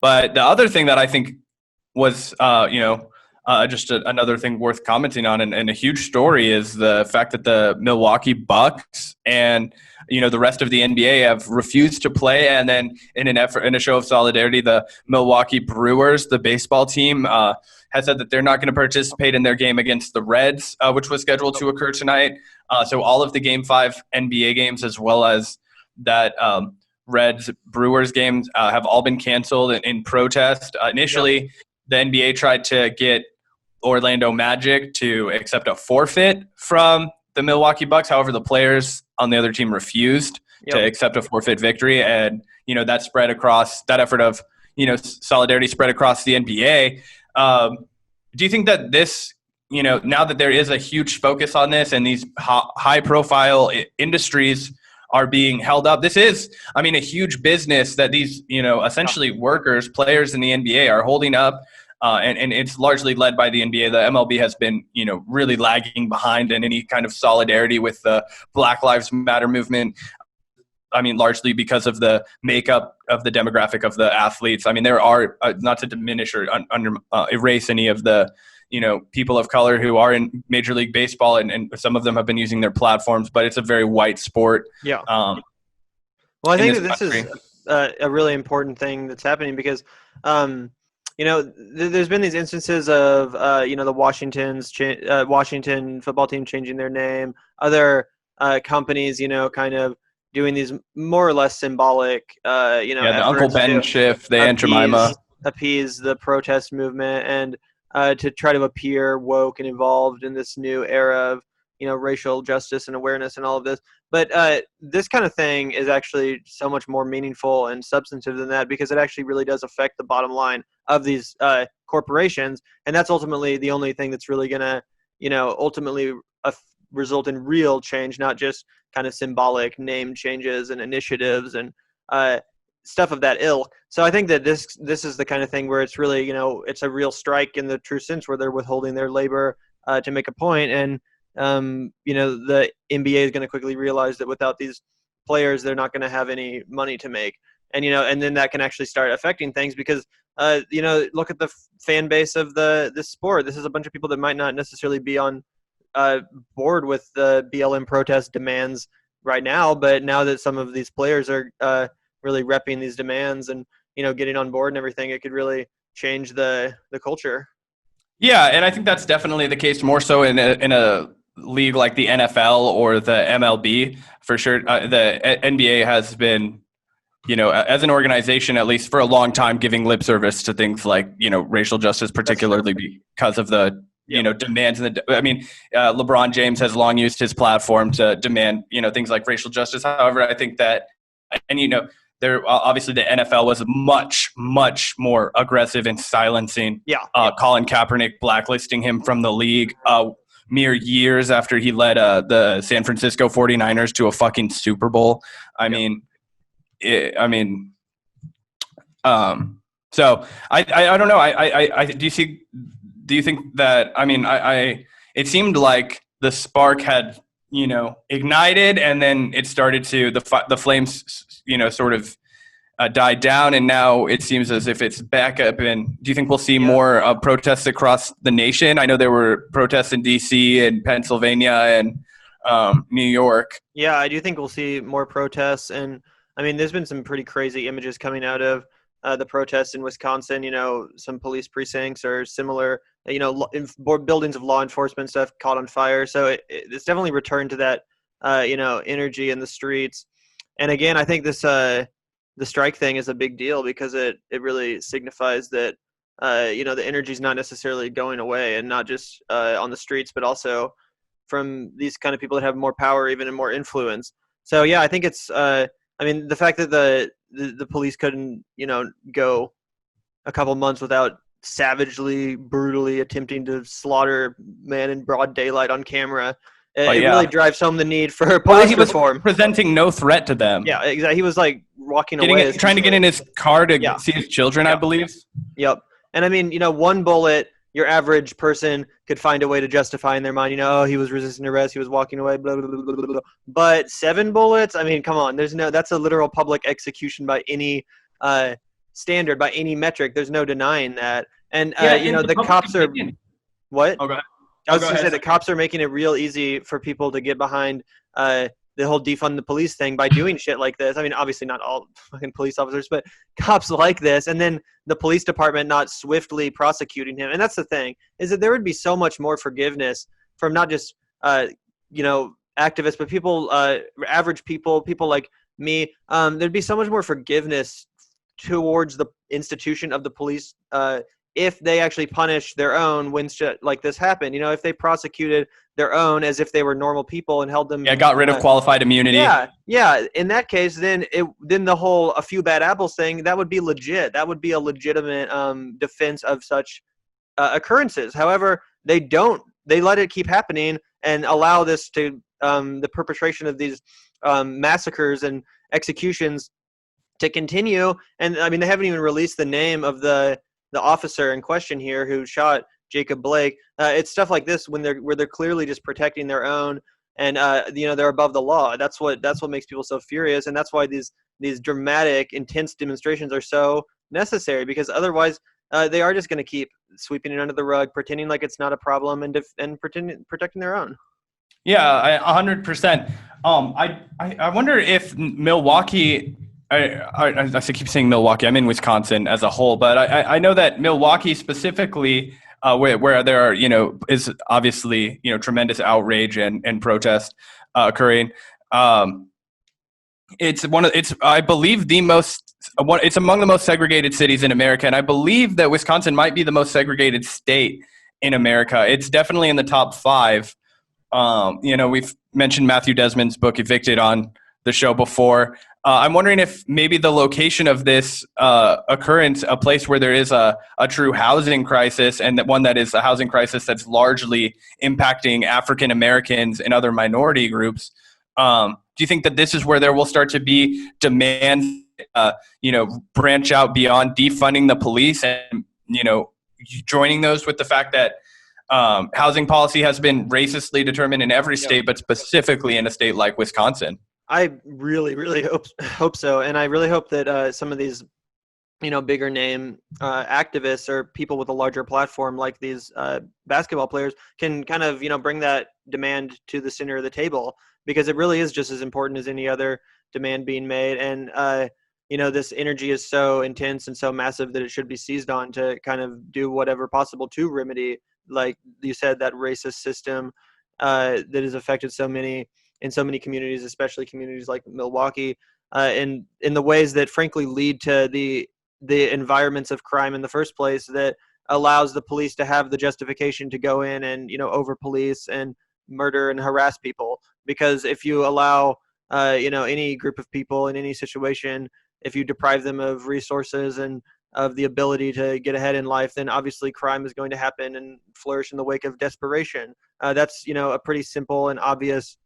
But the other thing that I think was, just another thing worth commenting on, and a huge story, is the fact that the Milwaukee Bucks and the rest of the NBA have refused to play, and then in a show of solidarity, the Milwaukee Brewers, the baseball team, has said that they're not going to participate in their game against the Reds, which was scheduled to occur tonight. So all of the Game 5 NBA games, as well as that Reds Brewers games, have all been canceled in protest. Initially, the NBA tried to get Orlando Magic to accept a forfeit from the Milwaukee Bucks. However, the players on the other team refused to accept a forfeit victory. And, that spread across that effort of, solidarity spread across the NBA. Do you think that this, now that there is a huge focus on this and these high profile industries are being held up, this is, a huge business that these, essentially workers, players in the NBA are holding up. And it's largely led by the NBA. The MLB has been, really lagging behind in any kind of solidarity with the Black Lives Matter movement. Largely because of the makeup of the demographic of the athletes. There are, not to diminish or erase any of the, people of color who are in Major League Baseball, and some of them have been using their platforms, but it's a very white sport. Yeah. Well, I think that this is a really important thing that's happening because, there's been these instances of, the Washington football team changing their name, other companies, kind of doing these more or less symbolic, the Uncle Ben shift, the Aunt Jemima, appease the protest movement, and to try to appear woke and involved in this new era of, racial justice and awareness and all of this. But this kind of thing is actually so much more meaningful and substantive than that, because it actually really does affect the bottom line of these corporations. And that's ultimately the only thing that's really going to, ultimately result in real change, not just kind of symbolic name changes and initiatives and stuff of that ilk. So I think that this is the kind of thing where it's really, it's a real strike in the true sense, where they're withholding their labor to make a point. And, the NBA is going to quickly realize that without these players, they're not going to have any money to make. And, and then that can actually start affecting things because, look at the fan base of this sport. This is a bunch of people that might not necessarily be on board with the BLM protest demands right now, but now that some of these players are really repping these demands and getting on board and everything, it could really change the culture. Yeah, and I think that's definitely the case, more so in a league like the NFL or the MLB for sure. The NBA has been, as an organization, at least for a long time, giving lip service to things like racial justice, particularly because of the demands. LeBron James has long used his platform to demand, things like racial justice. However, I think that, and there obviously the NFL was much, much more aggressive in silencing Colin Kaepernick, blacklisting him from the league mere years after he led the San Francisco 49ers to a fucking Super Bowl. So I don't know. Do you think that, it seemed like the spark had, ignited, and then it started to, the flames, sort of died down, and now it seems as if it's back up. And do you think we'll see more protests across the nation? I know there were protests in D.C. and Pennsylvania and New York. Yeah, I do think we'll see more protests. And, there's been some pretty crazy images coming out of the protests in Wisconsin. Some police precincts or similar, buildings of law enforcement stuff caught on fire. So it's definitely returned to that, energy in the streets. And again, I think this the strike thing is a big deal because it really signifies that the energy is not necessarily going away, and not just on the streets, but also from these kind of people that have more power, even and more influence. So yeah, I think it's the fact that the police couldn't go a couple months without savagely, brutally attempting to slaughter man in broad daylight on camera. It really drives home the need for police reform. Presenting no threat to them. Yeah, exactly. He was like walking away. Trying to get in his car to see his children, I believe. Yep. And one bullet, your average person could find a way to justify in their mind, he was resisting arrest, he was walking away, blah, blah, blah, blah, blah. But 7 bullets? Come on. That's a literal public execution by any standard by any metric. There's no denying that. And Yeah, in the the public cops are opinion. what? Oh, go ahead. I Oh, was go going to say ahead. the cops are making it real easy for people to get behind the whole defund the police thing by doing shit like this. I mean, obviously not all fucking police officers, but cops like this, and then the police department not swiftly prosecuting him. And that's the thing, is that there would be so much more forgiveness from not just activists, but people, average people, people like me. There'd be so much more forgiveness towards the institution of the police if they actually punish their own when shit like this happened. If they prosecuted their own as if they were normal people and held them. Yeah, got rid of qualified immunity. Yeah. In that case, then the whole a few bad apples thing, that would be legit. That would be a legitimate defense of such occurrences. However, they don't. They let it keep happening and allow this to the perpetration of these massacres and executions to continue. And I mean, they haven't even released the name of the officer in question here who shot Jacob Blake. It's stuff like this where they're clearly just protecting their own, and they're above the law. That's what makes people so furious, and that's why these dramatic, intense demonstrations are so necessary, because otherwise they are just going to keep sweeping it under the rug, pretending like it's not a problem, and protecting their own. Yeah, 100%. I wonder if Milwaukee. I keep saying Milwaukee. I'm in Wisconsin as a whole, but I know that Milwaukee specifically, where there are is obviously tremendous outrage and protest occurring. It's I believe it's among the most segregated cities in America, and I believe that Wisconsin might be the most segregated state in America. It's definitely in the top 5. We've mentioned Matthew Desmond's book Evicted on the show before. I'm wondering if maybe the location of this occurrence, a place where there is a true housing crisis, and that one that is a housing crisis that's largely impacting African Americans and other minority groups. Do you think that this is where there will start to be demands, branch out beyond defunding the police and, joining those with the fact that housing policy has been racistly determined in every state, but specifically in a state like Wisconsin? I really, really hope so, and I really hope that some of these, bigger name activists or people with a larger platform like these basketball players can kind of, bring that demand to the center of the table, because it really is just as important as any other demand being made. And this energy is so intense and so massive that it should be seized on to kind of do whatever possible to remedy, like you said, that racist system that has affected in so many communities, especially communities like Milwaukee, in the ways that frankly lead to the environments of crime in the first place, that allows the police to have the justification to go in and over police and murder and harass people. Because if you allow any group of people in any situation, if you deprive them of resources and of the ability to get ahead in life, then obviously crime is going to happen and flourish in the wake of desperation. That's a pretty simple and obvious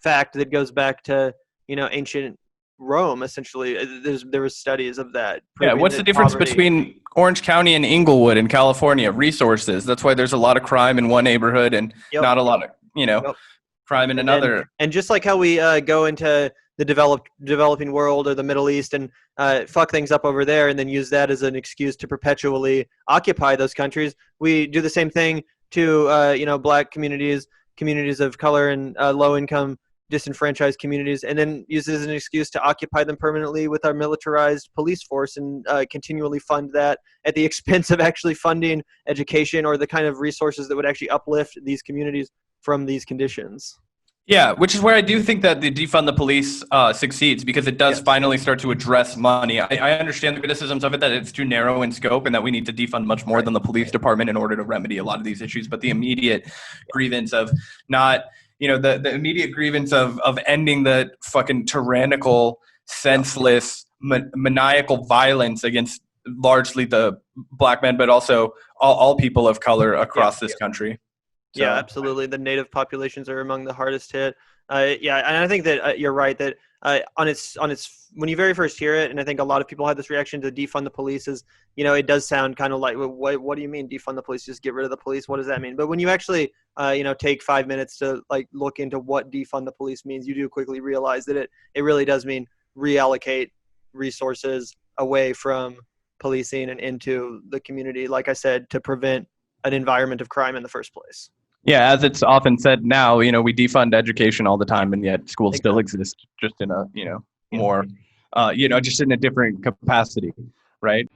fact that goes back to ancient Rome. Essentially, there was studies of that. Yeah, what's the difference between Orange County and Inglewood in California? Resources. That's why there's a lot of crime in one neighborhood and not a lot of crime in another. And just like how we go into the developing world or the Middle East and fuck things up over there, and then use that as an excuse to perpetually occupy those countries, we do the same thing to Black communities of color, and low income disenfranchised communities, and then use it as an excuse to occupy them permanently with our militarized police force, and continually fund that at the expense of actually funding education or the kind of resources that would actually uplift these communities from these conditions. Yeah, which is where I do think that the defund the police succeeds, because it does finally start to address money. I understand the criticisms of it, that it's too narrow in scope and that we need to defund much more than the police department in order to remedy a lot of these issues. But the immediate grievance of not, the immediate grievance of ending the fucking tyrannical, senseless, maniacal violence against largely the Black men, but also all people of color across this country. So. Yeah, absolutely. The native populations are among the hardest hit. And I think that you're right that on its when you very first hear it, and I think a lot of people had this reaction to defund the police, is it does sound kind of like, what do you mean defund the police? Just get rid of the police? What does that mean? But when you actually take 5 minutes to look into what defund the police means, you do quickly realize that it really does mean reallocate resources away from policing and into the community, like I said, to prevent an environment of crime in the first place. Yeah, as it's often said now, we defund education all the time, and yet schools still exist, just in a, more, just in a different capacity, right?